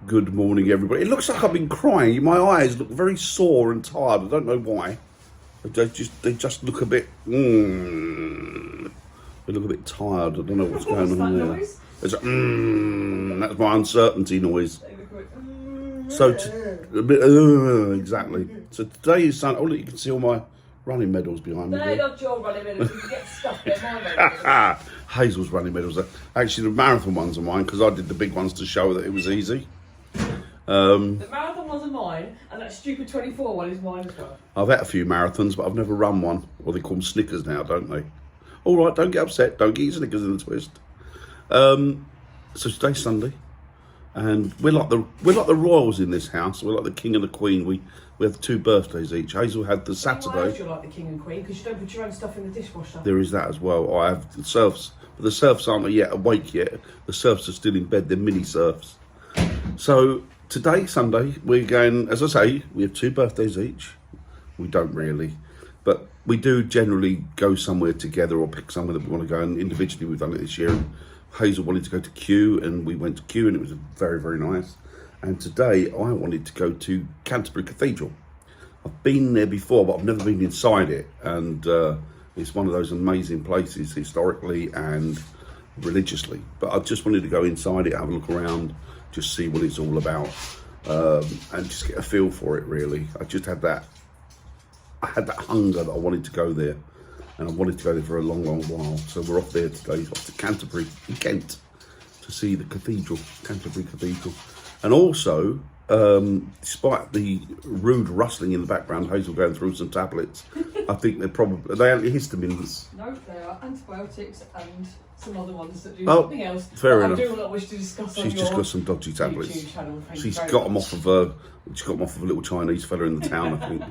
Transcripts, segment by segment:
Good morning, everybody. It looks like I've been crying. My eyes look very sore and tired. I don't know why. They just look a bit. They look a bit tired. I don't know what's going on there. It's that's my uncertainty noise. So a bit exactly. So today is Sunday. Oh, look, you can see all my running medals behind me. No, not your running medals. You can get stuff there. My running medals. Hazel's running medals. Actually, the marathon ones are mine because I did the big ones to show that it was easy. The marathon ones are mine, and that stupid 24 one is mine as well. I've had a few marathons, but I've never run one. Well, they call them Snickers now, don't they? All right, don't get upset. Don't get your Snickers in the twist. So today's Sunday, and we're like the royals in this house. We're like the king and the queen. We have 2 birthdays each. Hazel had the Saturday. You're like the king and queen because you don't put your own stuff in the dishwasher. There is that as well. I have the serfs, but the serfs aren't yet awake yet. The serfs are still in bed. They're mini serfs. So today, Sunday, we're going, as I say, we have 2 birthdays each. We don't really, but we do generally go somewhere together or pick somewhere that we want to go. And individually, we've done it this year. And Hazel wanted to go to Kew, and we went to Kew, and it was very, very nice. And today, I wanted to go to Canterbury Cathedral. I've been there before, but I've never been inside it. And it's one of those amazing places historically and religiously. But I just wanted to go inside it, have a look around, just see what it's all about, and just get a feel for it, really. I had that hunger that I wanted to go there, and I wanted to go there for a long, long while. So we're off there today, off to Canterbury in Kent, to see the cathedral, Canterbury Cathedral. And also, despite the rude rustling in the background, Hazel going through some tablets, I think are they antihistamines? No, they are antibiotics and some other ones that do something else. Fair enough. I do not wish to discuss. She's just got some dodgy tablets. She's got them off of a little Chinese fella in the town, I think,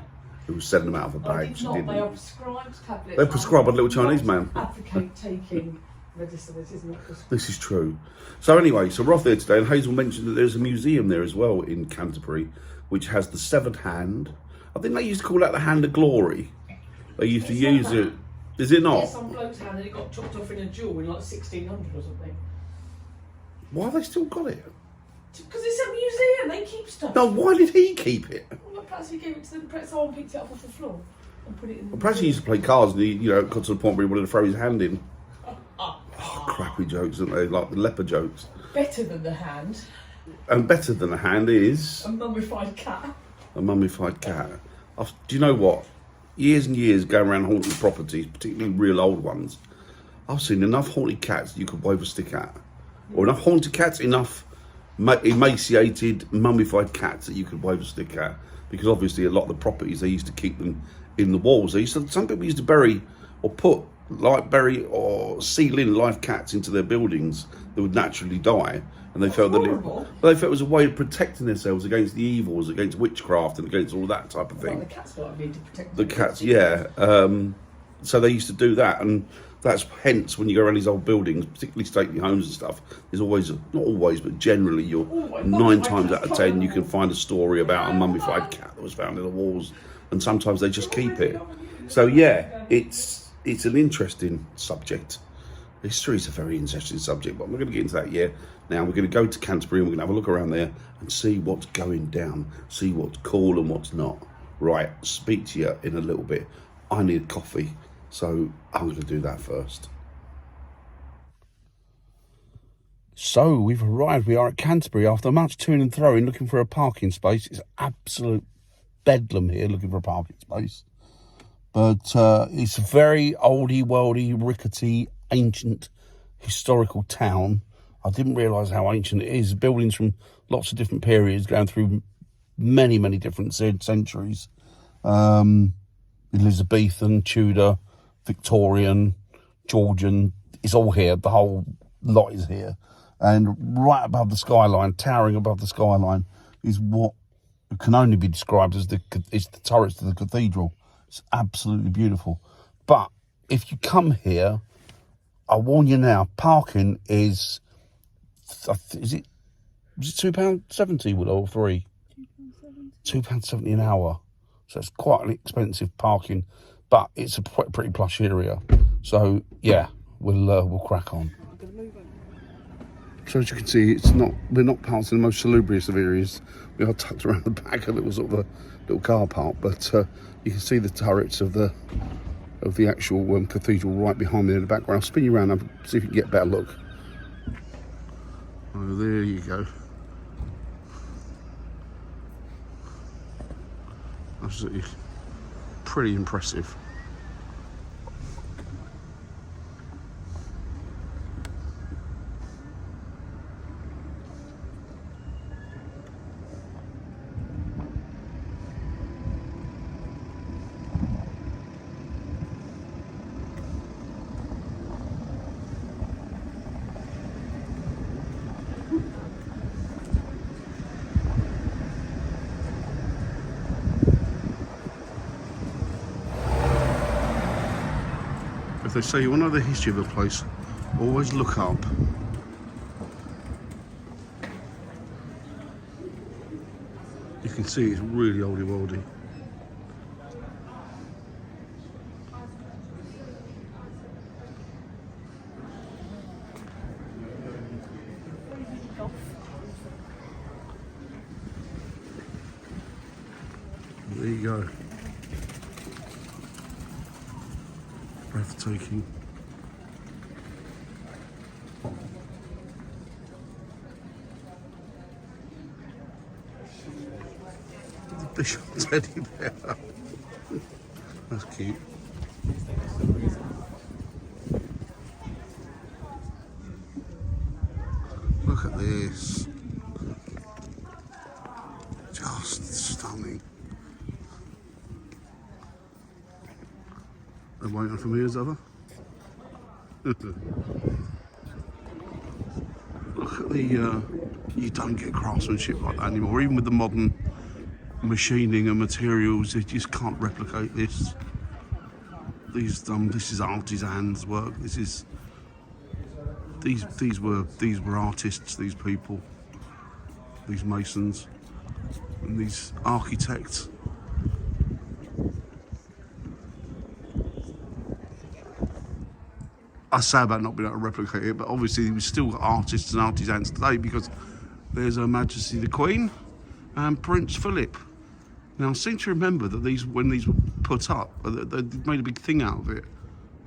who was selling them out of a bag. She didn't. They are prescribed tablets. They're prescribed by a little Chinese man. Advocate taking medicine that isn't prescribed. This is true. So anyway, so we're off there today, and Hazel mentioned that there's a museum there as well in Canterbury, which has the severed hand. I think they used to call that the Hand of Glory. They used to use it. Is it not? Yeah, some bloke's hand and it got chopped off in a duel in like 1600 or something. Why have they still got it? Because it's a museum, they keep stuff. No, why did he keep it? Well, perhaps he gave it to them, perhaps someone picked it up off the floor and put it in the Perhaps he used to play cards and he, got to the point where he wanted to throw his hand in. Oh, crappy jokes, aren't they? Like the leper jokes. Better than the hand. And better than a hand is... A mummified cat. A mummified cat. Do you know what? Years and years going around haunted properties, particularly real old ones, I've seen enough haunted cats you could wave a stick at. Or enough haunted cats, enough emaciated, mummified cats that you could wave a stick at. Because obviously a lot of the properties, they used to keep them in the walls. Some people used to bury or seal in live cats into their buildings that would naturally die. And they felt it was a way of protecting themselves against the evils, against witchcraft, and against all that type of thing. Well, the cats were like me to protect the cats, yeah. So they used to do that, and that's hence when you go around these old buildings, particularly stately homes and stuff. There's always, not always, but generally, 9 times out of 10 you can find a story about a mummified cat that was found in the walls, and sometimes they just keep it. So yeah, it's an interesting subject. History is a very interesting subject, but I'm not going to get into that yet. Now we're going to go to Canterbury and we're going to have a look around there and see what's going down, see what's cool and what's not. Right, speak to you in a little bit. I need coffee, so I'm going to do that first. So we've arrived. We are at Canterbury after much toing and throwing, looking for a parking space. It's absolute bedlam here, looking for a parking space. But it's a very oldie, worldy, rickety, ancient, historical town. I didn't realise how ancient it is. Buildings from lots of different periods, going through many, many different centuries. Elizabethan, Tudor, Victorian, Georgian. It's all here. The whole lot is here. And right above the skyline, towering above the skyline, is what can only be described as the turrets of the cathedral. It's absolutely beautiful. But if you come here, I warn you now, parking is it £2.70, Willow, or £3? £2.70 an hour. So it's quite an expensive parking, but it's a pretty plush area. So yeah, we'll crack on. So as you can see, we're not passing the most salubrious of areas. We are tucked around the back of a little car park, but you can see the turrets of the actual cathedral right behind me in the background. I'll spin you around and see if you can get a better look. Oh, there you go. Absolutely pretty impressive. If they say you want to know the history of a place, always look up. You can see it's really oldie worldy. There you go. Breathtaking. The bishop teddy bear. That's cute. Look at this. Just stunning. They're waiting for me as ever. Look at the, you don't get craftsmanship like that anymore. Even with the modern machining and materials, you just can't replicate this. This is artisans' work. These were artists. These people, these masons, and these architects. I say about not being able to replicate it, but obviously we've still got artists and artisans today, because there's Her Majesty the Queen and Prince Philip. Now I seem to remember that when these were put up, they made a big thing out of it.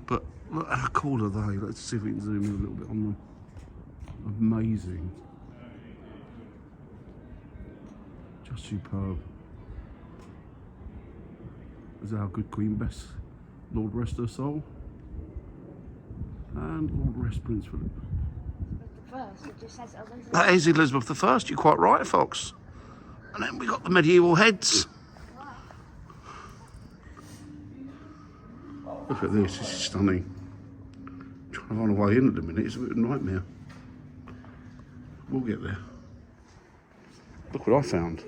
But look, how cool are they? Let's see if we can zoom in a little bit on them. Amazing. Just superb. Is our good Queen Bess, Lord rest her soul. And Lord rest Prince Philip. First, it just says Elizabeth. That is Elizabeth I. You're quite right, Fox. And then we got the medieval heads. Look at this. This is stunning. Trying to find a way in at the minute. It's a bit of a nightmare. We'll get there. Look what I found.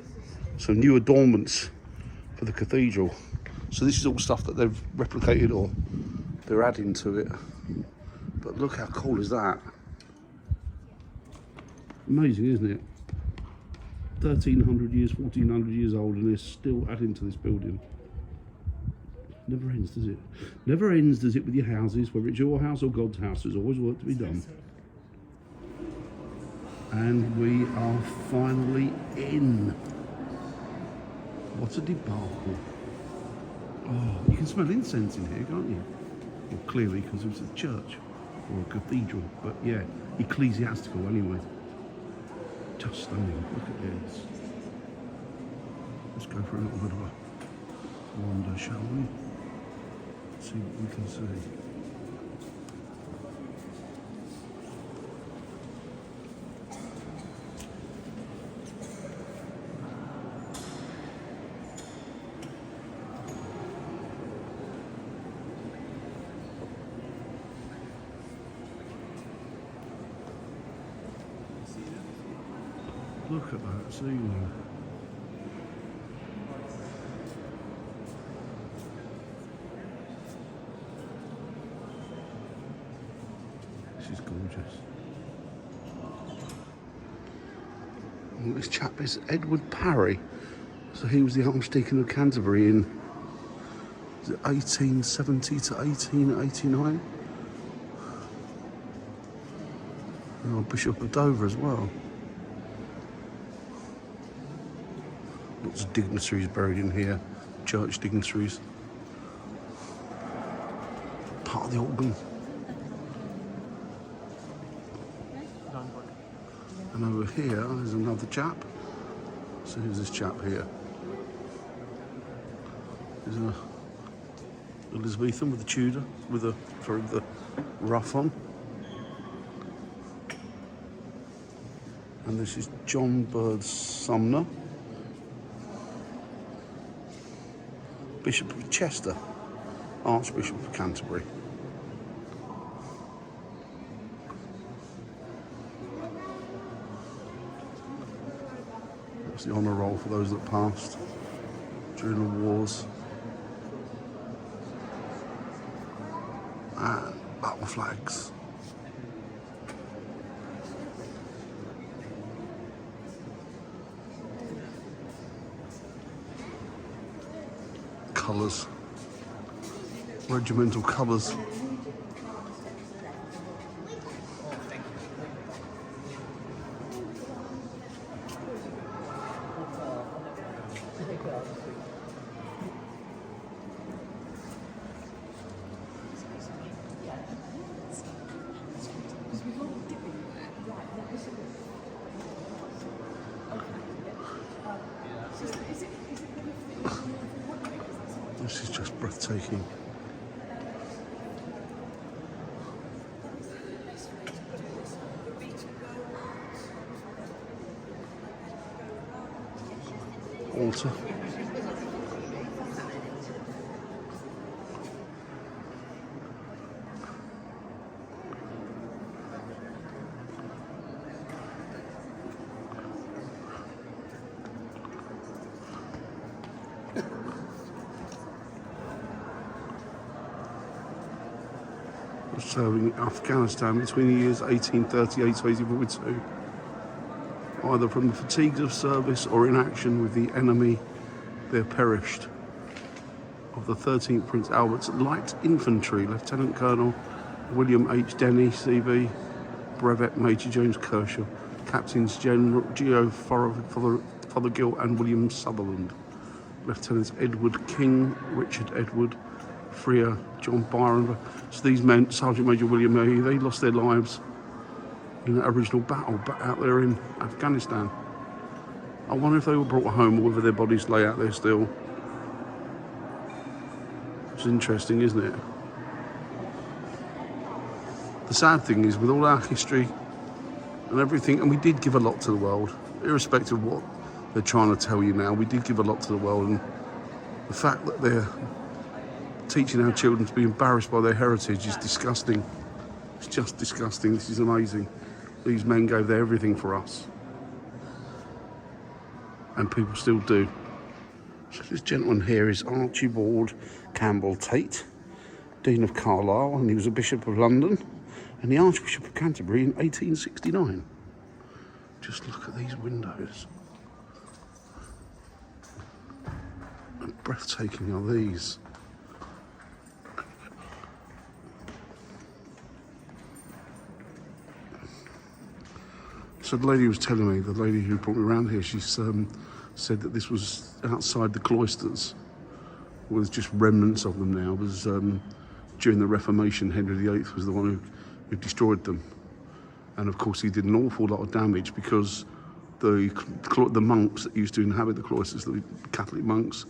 Some new adornments for the cathedral. So this is all stuff that they've replicated or they're adding to it. But look how cool is that? Amazing, isn't it? 1300 years, 1400 years old, and they're still adding to this building. Never ends, does it? Never ends, does it, with your houses? Whether it's your house or God's house, there's always work to be done. And we are finally in. What a debacle. Oh, you can smell incense in here, can't you? Well, clearly, because it's a church or a cathedral. But yeah, ecclesiastical anyway. Just stunning. Look at this. Let's go for a little bit of a wander, shall we? See what we can see. Look at that ceiling. This is gorgeous. Well, this chap is Edward Parry. So he was the Archdeacon of Canterbury in 1870 to 1889. Oh, Bishop of Dover as well. Lots of dignitaries buried in here, church dignitaries. Part of the organ. And over here, there's another chap. So who's this chap here? There's a Elizabethan with the Tudor, with the ruff on. And this is John Bird Sumner, Bishop of Chester, Archbishop of Canterbury. That's the honour roll for those that passed during the wars. And battle flags. Colours, regimental colours. This is just breathtaking. Altar. Serving Afghanistan between the years 1838 to 1842, either from the fatigues of service or in action with the enemy, there perished. Of the 13th Prince Albert's Light Infantry, Lieutenant Colonel William H. Denny, C.B., Brevet Major James Kershaw, Captains General Geo Fothergill and William Sutherland, Lieutenants Edward King, Richard Edward, Freer, John Byron. So these men, Sergeant Major William A., they lost their lives in that original battle out there in Afghanistan. I wonder if they were brought home or whether their bodies lay out there still. It's interesting, isn't it? The sad thing is, with all our history and everything, and we did give a lot to the world, irrespective of what they're trying to tell you now, we did give a lot to the world, and the fact that they're teaching our children to be embarrassed by their heritage is disgusting. It's just disgusting. This is amazing. These men gave their everything for us. And people still do. So this gentleman here is Archibald Campbell Tate, Dean of Carlisle, and he was a Bishop of London and the Archbishop of Canterbury in 1869. Just look at these windows. How breathtaking are these? So the lady was telling me, the lady who brought me around here, she said that this was outside the cloisters, with just remnants of them now. It was during the Reformation, Henry VIII was the one who destroyed them. And of course he did an awful lot of damage because the monks that used to inhabit the cloisters, the Catholic monks,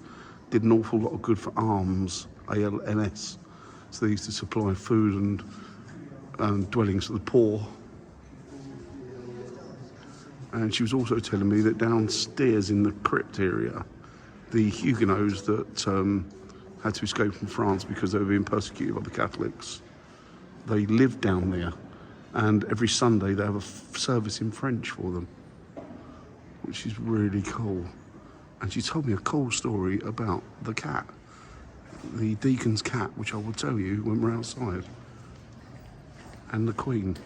did an awful lot of good for alms, ALMS. So they used to supply food and dwellings for the poor. And she was also telling me that downstairs in the crypt area, the Huguenots that had to escape from France because they were being persecuted by the Catholics, they lived down there. And every Sunday they have a service in French for them, which is really cool. And she told me a cool story about the cat, the deacon's cat, which I will tell you when we're outside, and the Queen.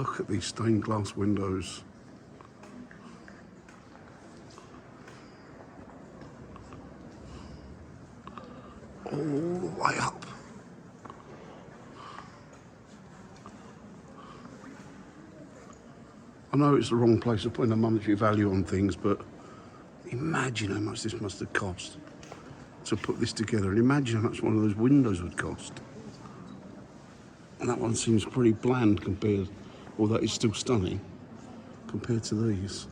Look at these stained glass windows. All the way up. I know it's the wrong place of putting a monetary value on things, but imagine how much this must have cost to put this together, and imagine how much one of those windows would cost. And that one seems pretty bland compared, although it's still stunning, compared to these.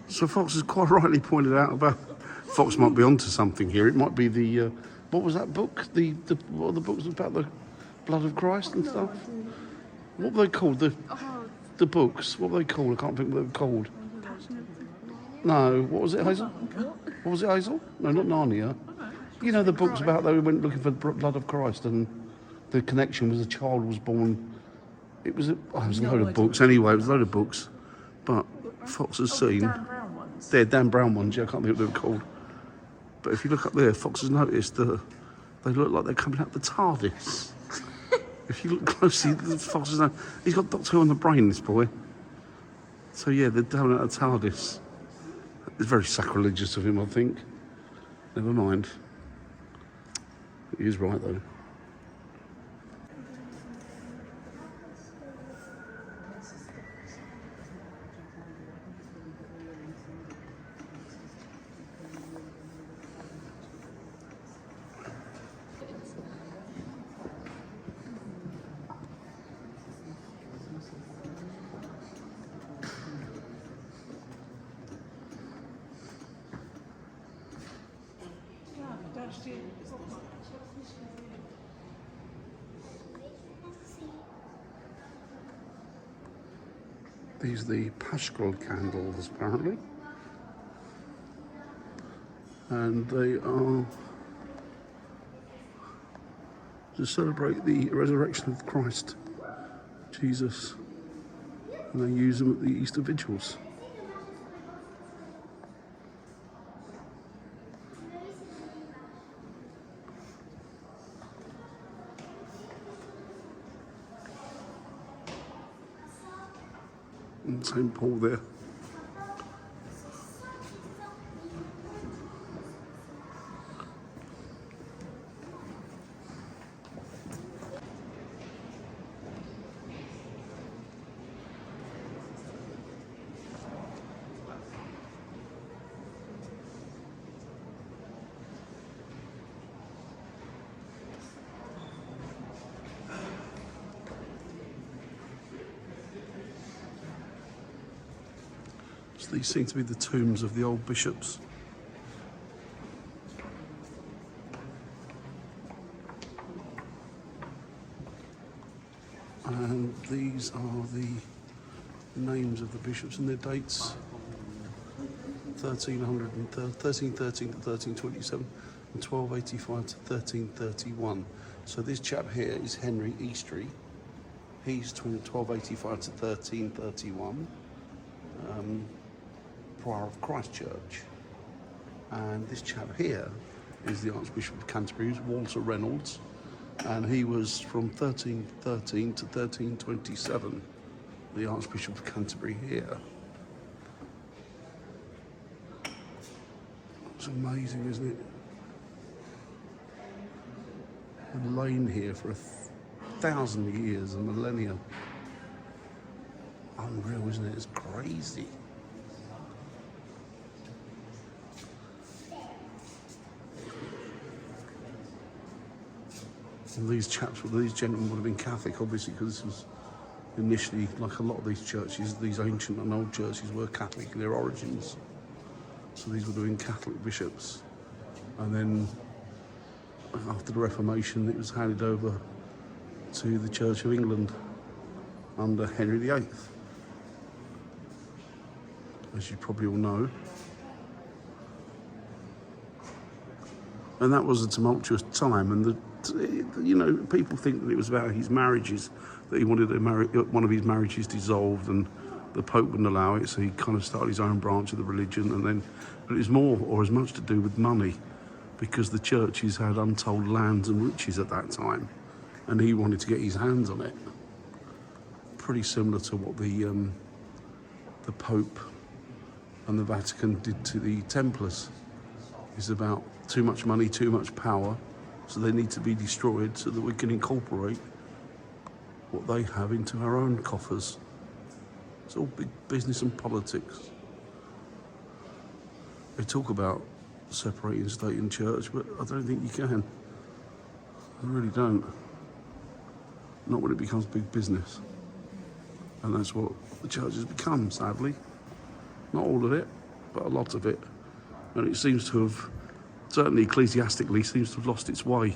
So Fox has quite rightly pointed out about, Fox might be onto something here. It might be the, what was that book? What are the books about the blood of Christ and stuff? What were they called? The books. What were they called? I can't think what they were called. No, what was it, Hazel? What was it, Hazel? No, not Narnia. You know the books about they went looking for the blood of Christ, and the connection was a child was born. It was a load of books. Anyway, it was a load of books. But Fox has seen. Dan Brown ones. They're Dan Brown ones, yeah, I can't think what they were called. But if you look up there, Fox has noticed that they look like they're coming out the TARDIS. If you look closely, Fox has noticed, he's got Doctor Who on the brain, this boy. So yeah, they're down at the TARDIS. It's very sacrilegious of him, I think. Never mind. He is right, though. These are the Paschal candles, apparently. And they are to celebrate the resurrection of Christ, Jesus. And they use them at the Easter vigils. And St. Paul there. So these seem to be the tombs of the old bishops. And these are the names of the bishops and their dates. 1313 to 1327 and 1285 to 1331. So this chap here is Henry Eastry. He's 1285 to 1331. Prior of Christchurch. And this chap here is the Archbishop of Canterbury, Walter Reynolds, and he was from 1313 to 1327, the Archbishop of Canterbury here. It's amazing, isn't it? A lane here for 1,000 years, a millennia. Unreal, isn't it? It's crazy. And these gentlemen would have been Catholic, obviously, because this was initially, like a lot of these churches, these ancient and old churches were Catholic in their origins. So these would have been Catholic bishops. And then after the Reformation, it was handed over to the Church of England under Henry VIII. As you probably all know. And that was a tumultuous time, and people think that it was about his marriages, that he wanted to marry, one of his marriages dissolved, and the Pope wouldn't allow it, so he kind of started his own branch of the religion, and then, but it was more or as much to do with money, because the churches had untold lands and riches at that time, and he wanted to get his hands on it. Pretty similar to what the Pope and the Vatican did to the Templars. It's about too much money, too much power, so they need to be destroyed so that we can incorporate what they have into our own coffers. It's all big business and politics. They talk about separating state and church, but I don't think you can. I really don't. Not when it becomes big business. And that's what the church has become, sadly. Not all of it, but a lot of it. And it seems to have, certainly ecclesiastically, seems to have lost its way.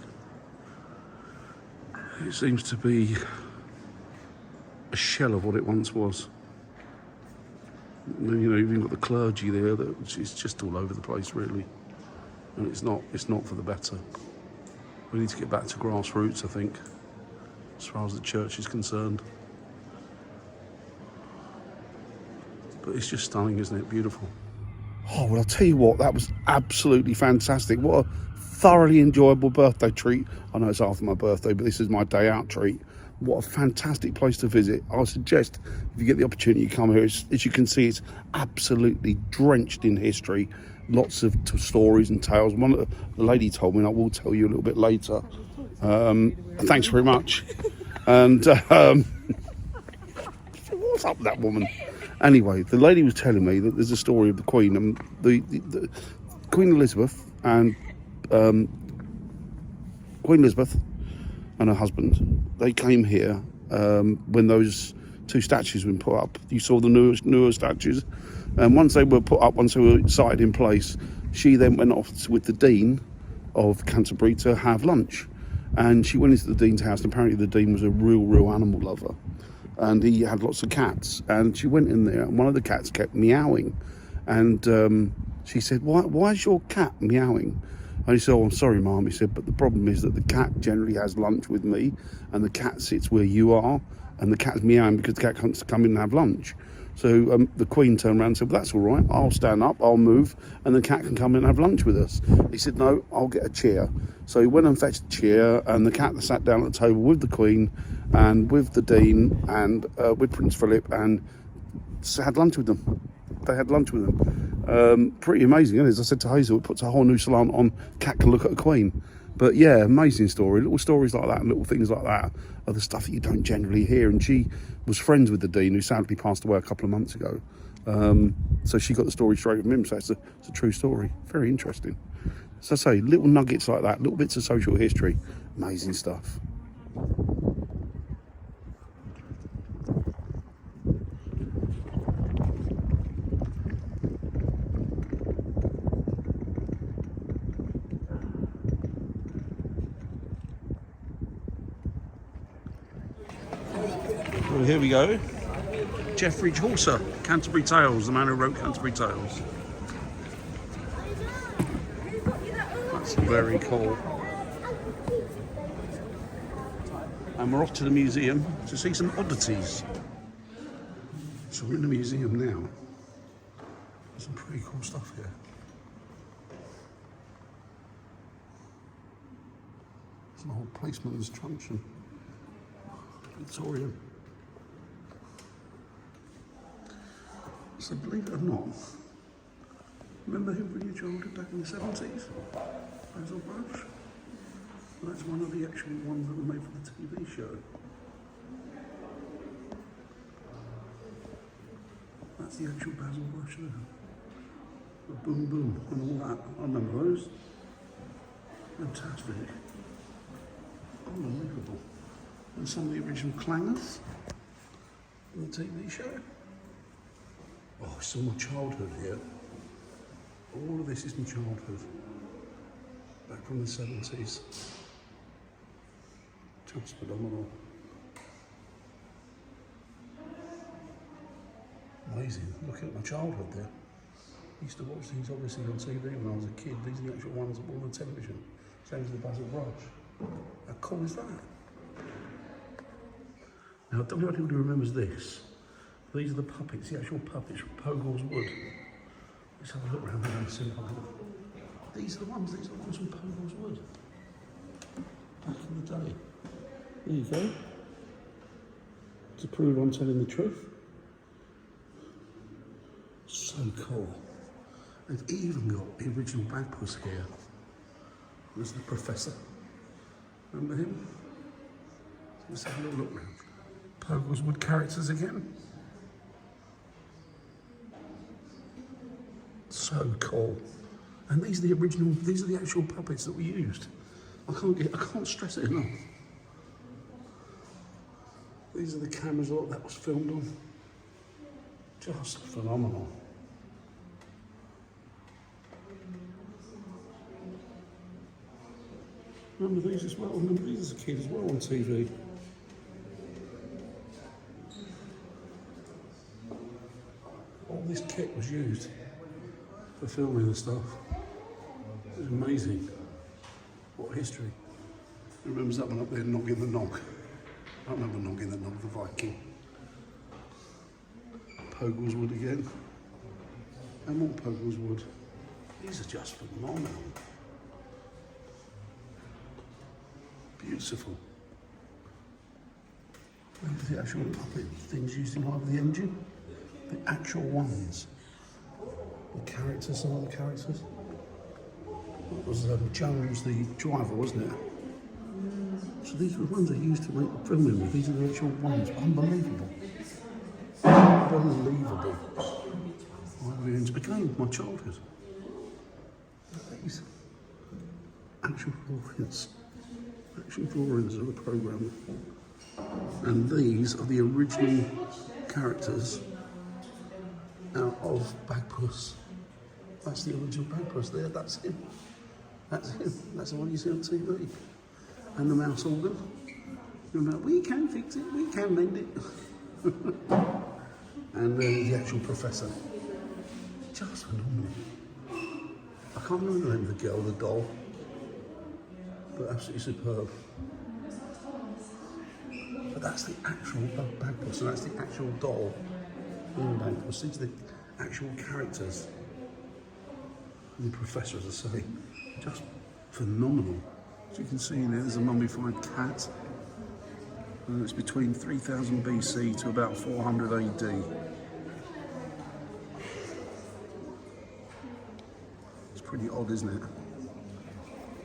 It seems to be a shell of what it once was. You know, you've even got the clergy there, which is just all over the place, really. And it's not for the better. We need to get back to grassroots, I think, as far as the church is concerned. But it's just stunning, isn't it? Beautiful. Oh, well, I'll tell you what, that was absolutely fantastic. What a thoroughly enjoyable birthday treat. I know it's after my birthday, but this is my day out treat. What a fantastic place to visit. I suggest if you get the opportunity to come here, as you can see, it's absolutely drenched in history. Lots of stories and tales. One of the lady told me, and I will tell you a little bit later. Thanks very much. And what's up with that woman? Anyway, the lady was telling me that there's a story of the Queen, and the Queen Elizabeth and her husband, they came here when those two statues were put up. You saw the newer statues, and once they were put up, once they were sited in place, she then went off with the Dean of Canterbury to have lunch, and she went into the Dean's house, and apparently the Dean was a real animal lover, and he had lots of cats, and she went in there, and one of the cats kept meowing, and she said, why is your cat meowing? And he said, oh, I'm sorry, Mum. He said, but the problem is that the cat generally has lunch with me, and the cat sits where you are, and the cat's meowing because the cat wants to come in and have lunch. So the Queen turned around and said, well, that's all right. I'll stand up, I'll move, and the cat can come in and have lunch with us. He said, no, I'll get a chair. So he went and fetched a chair, and the cat sat down at the table with the Queen and with the Dean and with Prince Philip, and had lunch with them. They had lunch with them. Pretty amazing, isn't it? As I said to Hazel, it puts a whole new slant on cat can look at a Queen. But yeah, amazing story. Little stories like that and little things like that are the stuff that you don't generally hear. And she was friends with the Dean, who sadly passed away a couple of months ago. So she got the story straight from him. So it's a true story. Very interesting. So I say, little nuggets like that, little bits of social history. Amazing stuff. Well, here we go. Geoffrey Chaucer, Canterbury Tales, the man who wrote Canterbury Tales. That's very cool. And we're off to the museum to see some oddities. So we're in the museum now. There's some pretty cool stuff here. Some old policeman's truncheon. Victorian. So believe it or not, remember him from your childhood back in the 70s? Basil Brush? That's one of the actual ones that were made for the TV show. That's the actual Basil Brush there. The boom boom and all that. I remember those. Fantastic. Unbelievable. And some of the original clangers in the TV show. Oh, it's all my childhood here. All of this is my childhood. Back from the 70s. Just phenomenal. Amazing. Look at my childhood there. I used to watch these obviously on TV when I was a kid. These are the actual ones that were on the television. Same as the Basil Brush. How cool is that? Now, I don't know if anybody remembers this. These are the puppets, the actual puppets from Pogle's Wood. Let's have a look around there and see if I can... These are the ones from Pogle's Wood. Back in the day. There you go. To prove I'm telling the truth. So cool. They've even got the original Bagpuss here. There's the professor. Remember him? Let's have a little look round. Pogle's Wood characters again. So cool. And these are the original, these are the actual puppets that we used. I can't stress it enough. These are the cameras that was filmed on. Just phenomenal. Remember these as well? Remember these as a kid as well on TV? All this kit was used for filming and stuff. It was amazing. What history. Who remembers that one up there, Noggin the Nog? I remember Noggin the Nog, the Viking. Pogle's Wood again. And more Pogle's Wood. These are just phenomenal. Beautiful. Remember the actual puppet things used in either the engine? The actual ones. The characters, some of the characters. That was Jones, the driver, wasn't it? So these were the ones they used to make the filming with. These are the actual ones. Unbelievable. Unbelievable. Again, my childhood. These actual drawings of the programme. And these are the original characters out of Bagpuss. That's the original Bagpuss there, that's him. That's him. That's the one you see on TV. And the mouse organ. You're like, we can fix it, we can mend it. And the actual professor. Just phenomenal. I can't remember the name of the girl, the doll. But absolutely superb. But that's the actual Bagpuss, and that's the actual doll in Bagpuss. These are the actual characters. And the professor, as I say, just phenomenal. As you can see in there, there's a mummified cat. And it's between 3000 BC to about 400 AD. It's pretty odd, isn't it?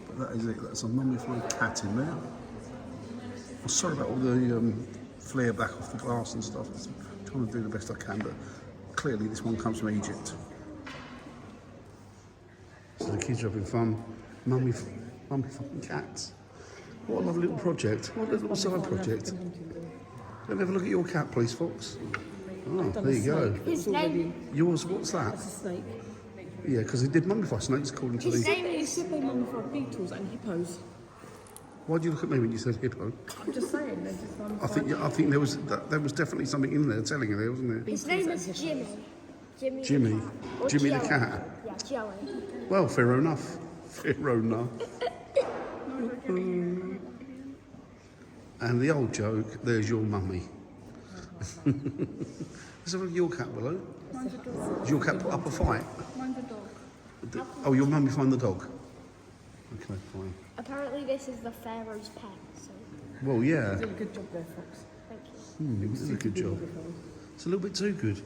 But that is it. That's a mummified cat in there. I'm sorry about all the flare back off the glass and stuff. I'm trying to do the best I can, but clearly this one comes from Egypt. So the kids are having fun. Mummified cats. What a lovely little project. What a little side project. Let me have a look at your cat, please, Fox. Oh, there you go. His name. Yours, what's that? That's a snake. Yeah, because they did mummify snakes according to His the... name He is. said they mummified beetles and hippos. Why did you look at me when you said hippo? I'm just saying, they're just mummified. I think there was definitely something in there telling you there, wasn't there? His name is Jimmy. Jimmy. The cat. Or Jimmy the Joey. cat. Yeah, Joey. Well, fair enough. Fair enough. And the old joke, there's your mummy. Let's have a look at your cat, Willow. Did your cat put up a fight? Mine's a dog. Oh, your mummy find the dog? Okay, fine. Apparently, this is the Pharaoh's pet. So, Well, yeah. You did a good job there, Fox. thank you. It was a good job. It's a little bit too good.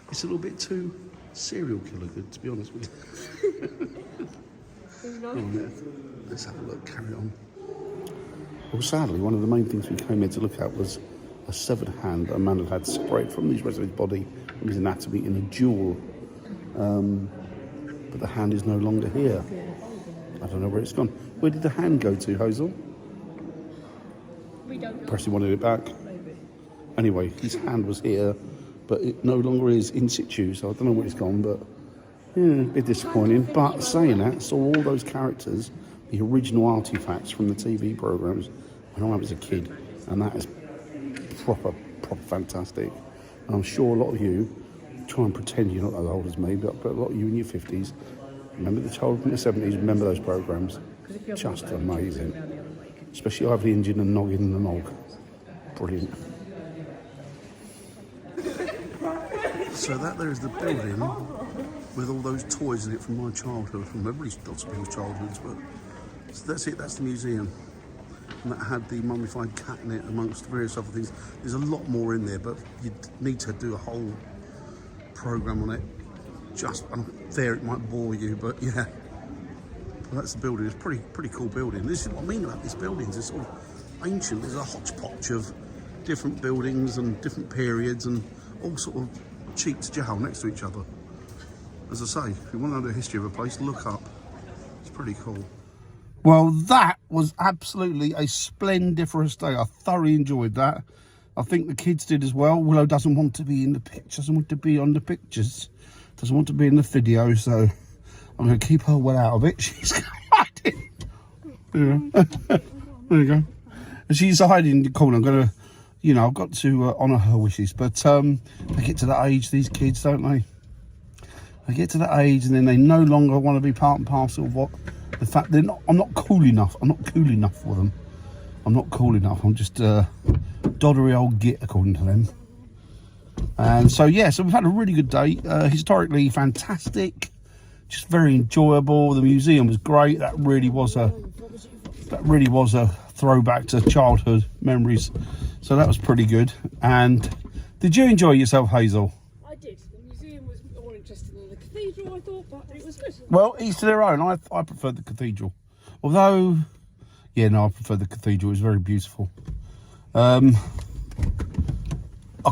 It's a little bit too serial killer good, to be honest with you. Oh, yeah. Let's have a look, carry on. Well, sadly, one of the main things we came here to look at was a severed hand that a man had separated from the rest of his body, from his anatomy, in a duel. But the hand is no longer here. I don't know where it's gone. Where did the hand go to, Hazel? We don't know. Perhaps he wanted it back. Maybe. Anyway, his hand was here, but it no longer is in situ, so I don't know where it's gone, but yeah, a bit disappointing. But saying that, saw all those characters, the original artifacts from the TV programmes when I was a kid, and that is proper fantastic. And I'm sure a lot of you try and pretend you're not as old as me, but a lot of you in your 50s remember the childhood in the 70s, remember those programmes. Just amazing. Especially Ivy the Engine and Noggin the Nog. Brilliant. So that there is the building with all those toys in it from my childhood, from everybody's, lots of people's childhoods, but so that's it, that's the museum. And that had the mummified cat in it, amongst various other things. There's a lot more in there, but you'd need to do a whole programme on it. Just there, it might bore you, but yeah. Well, that's the building. It's pretty cool building. This is what I mean about these buildings. It's sort of ancient. There's a hodgepodge of different buildings and different periods and all sort of cheek to jowl next to each other. As I say, if you want to know the history of a place, look up. It's pretty cool. Well, that was absolutely a splendiferous day. I thoroughly enjoyed that. I think the kids did as well. Willow doesn't want to be in the pictures, doesn't want to be on the pictures, doesn't want to be in the video, so I'm going to keep her well out of it. She's hiding. There you go. And she's hiding in the corner. I'm going to, you know, I've got to honour her wishes. But they get to that age, these kids, don't they? They get to that age and then they no longer want to be part and parcel of what the fact they're not. I'm not cool enough. I'm not cool enough for them. I'm not cool enough. I'm just doddery old git, according to them. And so yeah, so we've had a really good day. Historically fantastic, just very enjoyable. The museum was great. That really was a throwback to childhood memories. So that was pretty good. And did you enjoy yourself, Hazel? I did. The museum was more interesting than the cathedral, I thought, but it was good. Well, each to their own. I preferred the cathedral. Although, yeah, no, I preferred the cathedral. It was very beautiful. I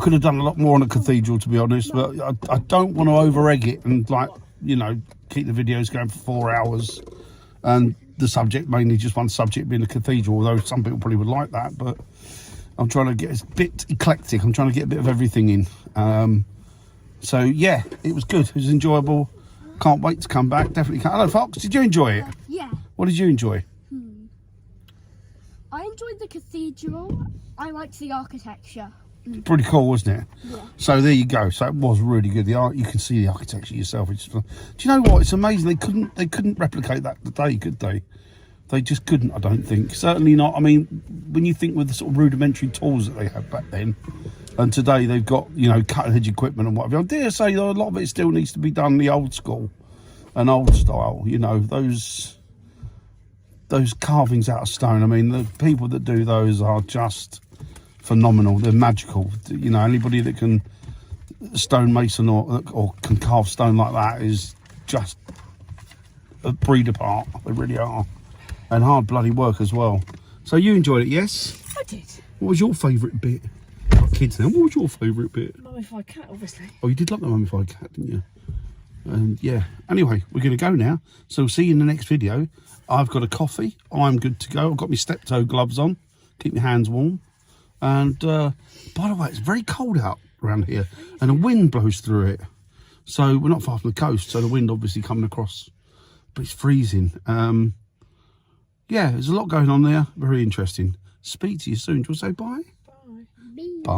could have done a lot more on the cathedral, to be honest, but I don't want to over-egg it and, like, you know, keep the videos going for 4 hours. And the subject, mainly just one subject being the cathedral, although some people probably would like that, but I'm trying to get a bit eclectic. I'm trying to get a bit of everything in. So, yeah, it was good. It was enjoyable. Can't wait to come back. Definitely can't. Hello, Fox. Did you enjoy it? Yeah. What did you enjoy? I enjoyed the cathedral. I liked the architecture. Pretty cool, wasn't it? Yeah. So there you go. So it was really good. The art, you can see the architecture yourself. It's, do you know what? It's amazing. They couldn't replicate that today, could they? They just couldn't. I don't think. Certainly not. I mean, when you think with the sort of rudimentary tools that they had back then, and today they've got, you know, cutting edge equipment and whatever. I dare say though, a lot of it still needs to be done the old school, and old style. You know, those carvings out of stone. I mean, the people that do those are just phenomenal. They're magical. You know, anybody that can stonemason or can carve stone like that is just a breed apart. They really are, and hard bloody work as well. So you enjoyed it, yes? I did. What was your favourite bit? Got kids now. What was your favourite bit? Mummified cat, obviously. Oh, you did like the mummified cat, didn't you? And yeah. Anyway, we're going to go now. So see you in the next video. I've got a coffee. I'm good to go. I've got my step-toe gloves on. Keep my hands warm. And by the way, it's very cold out around here, and a wind blows through it. So we're not far from the coast, so the wind obviously coming across, but it's freezing. Yeah, there's a lot going on there. Very interesting. Speak to you soon. Do you want to say bye? Bye. Bye.